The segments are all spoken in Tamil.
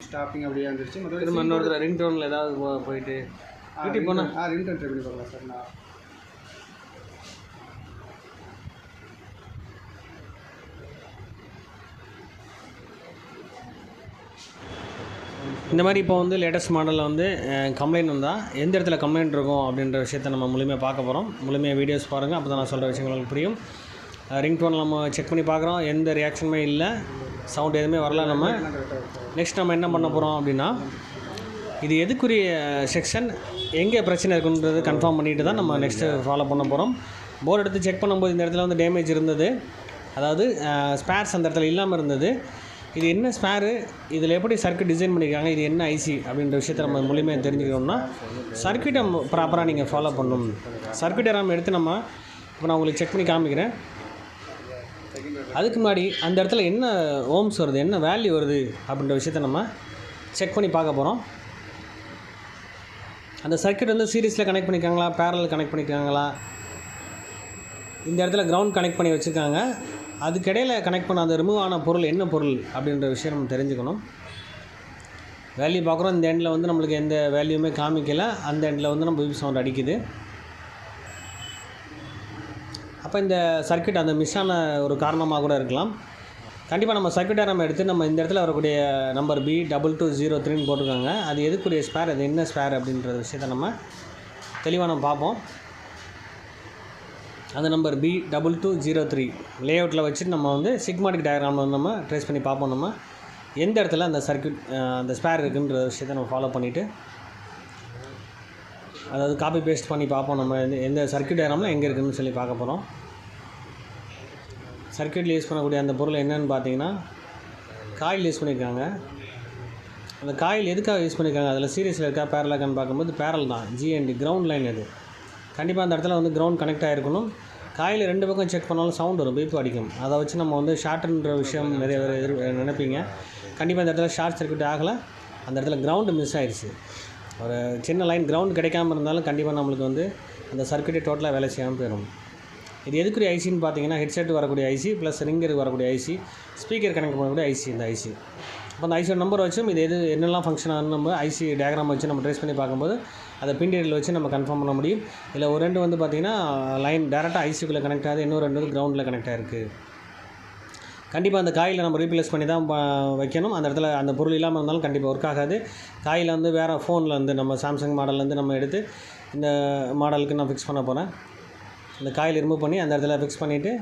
ஸ்டாப்பிங் அப்படியே வந்துருச்சு. மற்றபடி இன்னொருத்தர் ரிங் டோனில் ஏதாவது போயிட்டு வீட்டுக்கு போனால் ரிங் டோன் ட்ரை பண்ணி பார்க்கலாம் சார். நான் இந்த மாதிரி இப்போ வந்து லேட்டஸ்ட் மாடலில் வந்து கம்ப்ளைண்ட் வந்தால் எந்த இடத்துல கம்ப்ளைண்ட் இருக்கும் அப்படின்ற விஷயத்தை நம்ம முழுமையாக பார்க்க போகிறோம். முழுமையாக வீடியோஸ் பாருங்கள், அப்போ தான் நான் சொல்கிற விஷயங்கள் உங்களுக்கு புரியும். ரிங் டோன் நம்ம செக் பண்ணி பார்க்குறோம், எந்த ரியாக்ஷனுமே இல்லை, சவுண்ட் எதுவுமே வரல. நம்ம நெக்ஸ்ட் நம்ம என்ன பண்ண போகிறோம் அப்படின்னா, இது எதுக்குரிய செக்ஷன், எங்கே பிரச்சனை இருக்குன்றது கன்ஃபார்ம் பண்ணிட்டு தான் நம்ம நெக்ஸ்ட்டு ஃபாலோ பண்ண போகிறோம். போர்டு எடுத்து செக் பண்ணும்போது இந்த இடத்துல வந்து டேமேஜ் இருந்தது, அதாவது ஸ்பேர்ஸ் அந்த இடத்துல இல்லாமல் இருந்தது. இது என்ன ஸ்பேரு, இதில் எப்படி சர்க்யூட் டிசைன் பண்ணியிருக்காங்க, இது என்ன ஐசி அப்படின்ற விஷயத்தை நம்ம முழுமையாக தெரிஞ்சுக்கணும்னா சர்க்யூட்டை ப்ராப்பராக நீங்கள் ஃபாலோ பண்ணணும். சர்க்யூட்டை நம்ம எடுத்து நம்ம இப்போ நான் உங்களுக்கு செக் பண்ணி காமிக்கிறேன். அதுக்கு முன்னாடி அந்த இடத்துல என்ன ஓம்ஸ் வருது, என்ன வேல்யூ வருது அப்படின்ற விஷயத்தை நம்ம செக் பண்ணி பார்க்க போகிறோம். அந்த சர்க்யூட் வந்து சீரிஸில் கனெக்ட் பண்ணியிருக்காங்களா, பேரலல் கனெக்ட் பண்ணியிருக்காங்களா, இந்த இடத்துல கிரவுண்ட் கனெக்ட் பண்ணி வச்சுருக்காங்க, அதுக்கிடையில் கனெக்ட் பண்ண அந்த ரிமூவ் ஆன பொருள் என்ன பொருள் அப்படின்ற விஷயம் நம்ம தெரிஞ்சுக்கணும். வேல்யூ பார்க்குறோம், இந்த எண்டில் வந்து நம்மளுக்கு எந்த வேல்யூமே காமிக்கலை, அந்த எண்டில் வந்து நம்ம பீப் சவுண்ட் அடிக்குது. அப்போ இந்த சர்க்யூட் அந்த மிஸ் ஆன ஒரு காரணமாக கூட இருக்கலாம். கண்டிப்பாக நம்ம சர்க்யூட்டை நம்ம எடுத்து நம்ம இந்த இடத்துல வரக்கூடிய நம்பர் B2203 போட்டிருக்காங்க, அது எதுக்குரிய ஸ்பேர், அது என்ன ஸ்பேர் அப்படின்ற விஷயத்தை நம்ம தெளிவாக நம்ம பார்ப்போம். அந்த நம்பர் B2203 லேஅவுட்டில் வச்சுட்டு நம்ம வந்து சிக்மாட்டிக் டயக்ராமில் வந்து நம்ம ட்ரேஸ் பண்ணி பார்ப்போம். நம்ம எந்த இடத்துல அந்த சர்க்யூட் அந்த ஸ்பேர் இருக்குன்ற விஷயத்தை நம்ம ஃபாலோ பண்ணிவிட்டு, அதாவது காப்பி பேஸ்ட் பண்ணி பார்ப்போம். நம்ம எந்த சர்க்யூட் டயக்ராமில் எங்கே இருக்குதுன்னு சொல்லி பார்க்க போகிறோம். சர்க்யூட்டில் யூஸ் பண்ணக்கூடிய அந்த பொருள் என்னென்னு பார்த்தீங்கன்னா, காயில் யூஸ் பண்ணியிருக்காங்க. அந்த காயில் எதுக்காக யூஸ் பண்ணியிருக்காங்க, அதில் சீரியஸில் இருக்கா பேரலாக்கான்னு பார்க்கும்போது பேரல் தான், GND கிரவுண்ட் லைன். அது கண்டிப்பாக அந்த இடத்துல வந்து கிரவுண்ட் கனெக்ட் ஆகிருக்கணும். காயில் ரெண்டு பக்கம் செக் பண்ணாலும் சவுண்ட் வரும், பீப்பு அடிக்கும். அதை வச்சு நம்ம வந்து ஷார்ட்ன்ற விஷயம் நிறைய பேர் நினைப்பீங்க. கண்டிப்பாக இந்த இடத்துல ஷார்ட் சர்க்யூட் ஆகலை, அந்த இடத்துல கிரவுண்டு மிஸ் ஆகிடுச்சு. ஒரு சின்ன லைன் கிரவுண்ட் கிடைக்காமல் இருந்தாலும் கண்டிப்பாக நம்மளுக்கு வந்து அந்த சர்க்யூட்டே டோட்டலாக வேலை செய்யாமல் போயிடும். இது எதுக்குரிய ஐசின்னு பார்த்தீங்கன்னா, ஹெட்செட் வரக்கூடிய ஐசி ப்ளஸ் ரிங்கருக்கு வரக்கூடிய ஐசி, ஸ்பீக்கர் கனெக்ட் பண்ணக்கூடிய ஐசி. இந்த ஐசி அப்போ அந்த ஐசியோட நம்பர் வச்சும் இது என்னெல்லாம் ஃபங்க்ஷன் ஆகுன்னு நம்ம ஐசி டயக்ராம் வச்சு நம்ம ட்ரேஸ் பண்ணி பார்க்கும்போது அதை பின்டீரியல் வச்சு நம்ம கன்ஃபார்ம் பண்ண முடியும். இதில் ஒரு ரெண்டு வந்து பார்த்திங்கன்னா லைன் டேரெக்டாக ஐசிக்குள்ளே கனெக்ட் ஆகுது, இன்னொரு ரெண்டு வந்து கிரவுண்டில் கனெக்ட் ஆகிருக்கு. கண்டிப்பாக அந்த காயில் நம்ம ரீப்ளேஸ் பண்ணி தான் வைக்கணும். அந்த இடத்துல அந்த பொருள் இல்லாமல் இருந்தாலும் கண்டிப்பாக ஒர்க் ஆகாது. காயில் வந்து வேறு ஃபோனில் வந்து நம்ம சாம்சங் மாடல்லேருந்து நம்ம எடுத்து இந்த மாடலுக்கு நான் ஃபிக்ஸ் பண்ண போகிறேன். இந்த காயில் ரிமூவ் பண்ணி அந்த இடத்துல ஃபிக்ஸ் பண்ணிவிட்டு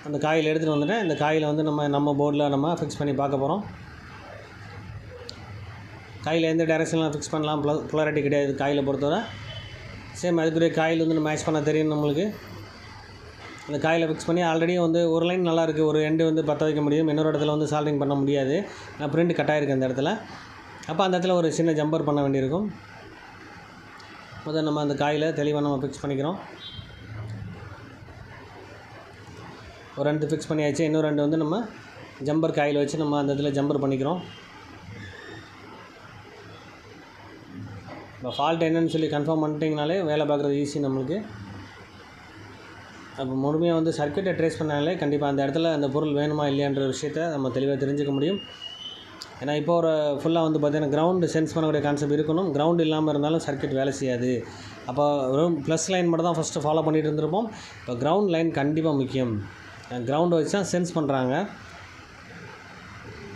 அந்த காயில் எடுத்துகிட்டு வந்துட்டேன். இந்த காயில் வந்து நம்ம போர்டில் நம்ம ஃபிக்ஸ் பண்ணி பார்க்க போகிறோம். காயில் எந்த டைரெக்ஷனில் ஃபிக்ஸ் பண்ணலாம், பொலாரிட்டி கிடையாது காயில் பொறுத்தவரை. சேம் அதுக்குரிய காயில் வந்து மேட்ச் பண்ண தெரியும் நம்மளுக்கு. அந்த காயில் ஃபிக்ஸ் பண்ணி ஆல்ரெடி வந்து ஒரு லைன் நல்லா இருக்குது, ஒரு எண்டு வந்து பற்ற வைக்க முடியும், இன்னொரு இடத்துல வந்து சால்டிங் பண்ண முடியாது, நான் பிரிண்ட் கட் ஆகிருக்கு அந்த இடத்துல. அப்போ அந்த இடத்துல ஒரு சின்ன ஜம்பர் பண்ண வேண்டியிருக்கும். முதல்ல நம்ம அந்த காயில் தெளிவாக நம்ம ஃபிக்ஸ் பண்ணிக்கிறோம். ஒரு ரெண்டு ஃபிக்ஸ் பண்ணியாச்சு, இன்னொரு ரெண்டு வந்து நம்ம ஜம்பர் காயில் வச்சு நம்ம அந்த இடத்துல ஜம்பர் பண்ணிக்கிறோம். இப்போ ஃபால்ட் என்னன்னு சொல்லி கன்ஃபார்ம் பண்ணிட்டீங்கனாலே வேலை பார்க்குறது ஈஸி நம்மளுக்கு. அப்போ முழுமையாக வந்து சர்க்யூட்டை ட்ரேஸ் பண்ணாலே கண்டிப்பாக அந்த இடத்துல அந்த பொருள் வேணுமா இல்லையான்ற விஷயத்தை நம்ம தெளிவாக தெரிஞ்சுக்க முடியும். ஏன்னா இப்போ ஒரு ஃபுல்லாக வந்து பார்த்திங்கன்னா கிரவுண்டு சென்ஸ் பண்ணக்கூடிய கான்செப்ட் இருக்கணும். கிரவுண்டு இல்லாமல் இருந்தாலும் சர்க்யூட் வேலை செய்யாது. அப்போ வெறும் ப்ளஸ் லைன் மட்டும் தான் ஃபஸ்ட்டு ஃபாலோ பண்ணிகிட்டு இருந்திருப்போம். இப்போ கிரவுண்ட் லைன் கண்டிப்பாக முக்கியம். கிரவுண்டை வச்சு தான் சென்ஸ் பண்ணுறாங்க.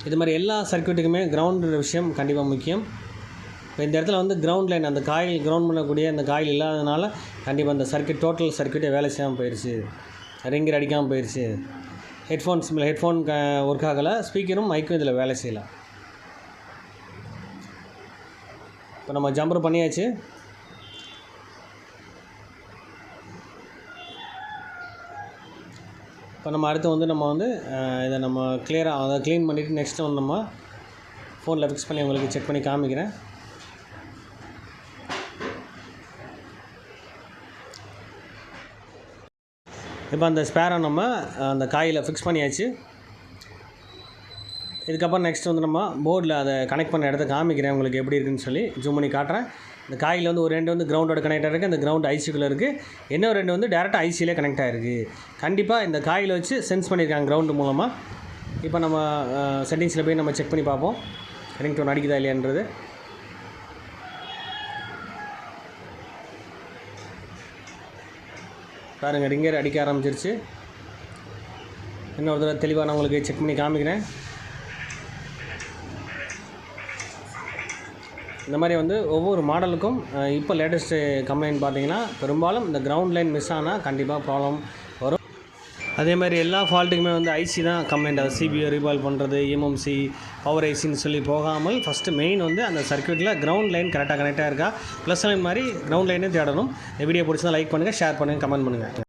இது மாதிரி எல்லா சர்க்யூட்டுக்குமே கிரவுண்டு விஷயம் கண்டிப்பாக முக்கியம். இப்போ இந்த இடத்துல வந்து கிரவுண்ட் லைன், அந்த காயில் கிரவுண்ட் பண்ணக்கூடிய அந்த காயில் இல்லாததுனால கண்டிப்பாக அந்த சர்க்யூட் டோட்டல் சர்க்யூட்டே வேலை செய்யாமல் போயிடுச்சு, ரிங்கர் அடிக்காமல் போயிடுச்சு. ஹெட்ஃபோன் ஒர்க் ஆகலை, ஸ்பீக்கரும் மைக்கும் இதில் வேலை செய்யலை. இப்போ நம்ம ஜம்பர் பண்ணியாச்சு. இப்போ நம்ம அடுத்து வந்து இதை நம்ம கிளியராக அதை க்ளீன் பண்ணிவிட்டு நெக்ஸ்ட்டு வந்து நம்ம ஃபோனில் ஃபிக்ஸ் பண்ணி உங்களுக்கு செக் பண்ணி காமிக்கிறேன். இப்போ அந்த ஸ்பேரை நம்ம அந்த காயில் ஃபிக்ஸ் பண்ணியாச்சு. இதுக்கப்புறம் நெக்ஸ்ட் வந்து நம்ம போர்டில் அதை கனெக்ட் பண்ண இடத்த காமிக்கிறேன் உங்களுக்கு எப்படி இருக்குதுன்னு சொல்லி ஜூம் பண்ணி காட்டுறேன். இந்த காயில் வந்து ஒரு ரெண்டு வந்து கிரவுண்டோட கனெக்ட் ஆகிருக்கு, அந்த கிரவுண்ட் ஐசிக்குள்ளே இருக்குது, இன்னும் ரெண்டு வந்து டேரெக்டாக ஐசியிலே கனெக்ட் ஆகிருக்கு. கண்டிப்பாக இந்த காயில் வச்சு சென்ஸ் பண்ணியிருக்காங்க கிரவுண்டு மூலமாக. இப்போ நம்ம செட்டிங்ஸில் போய் நம்ம செக் பண்ணி பார்ப்போம் ரிங் டோன் அடிக்குதா இல்லையான்றது. பாருங்கள், ரிங்கர் அடிக்க ஆரம்பிச்சிருச்சு. இன்னொரு தடவை தெளிவாக நான் உங்களுக்கு செக் பண்ணி காமிக்கிறேன். இந்த மாதிரி வந்து ஒவ்வொரு மாடலுக்கும் இப்போ லேட்டஸ்ட்டு கம்ப்ளைண்ட் பார்த்தீங்கன்னா பெரும்பாலும் இந்த கிரவுண்ட் லைன் மிஸ் ஆனால் கண்டிப்பாக ப்ராப்ளம் வரும். அதே மாதிரி எல்லா ஃபால்ட்டுக்குமே வந்து ஐசி தான் கம்ப்ளைண்ட். அது சிபிஐ ரீபால் பண்ணுறது, எம்எம்சி, பவர் ஐசின்னு சொல்லி போகாமல் ஃபஸ்ட்டு மெயின் வந்து அந்த சர்க்யூட்டில் கிரவுண்ட் லைன் கரெக்டாக இருக்கா, ப்ளஸ் லைன் மாதிரி கிரவுண்ட் லைனே தேடணும். இந்த வீடியோ பிடிச்சா லைக் பண்ணுங்கள், ஷேர் பண்ணுங்கள், கமெண்ட் பண்ணுங்கள்.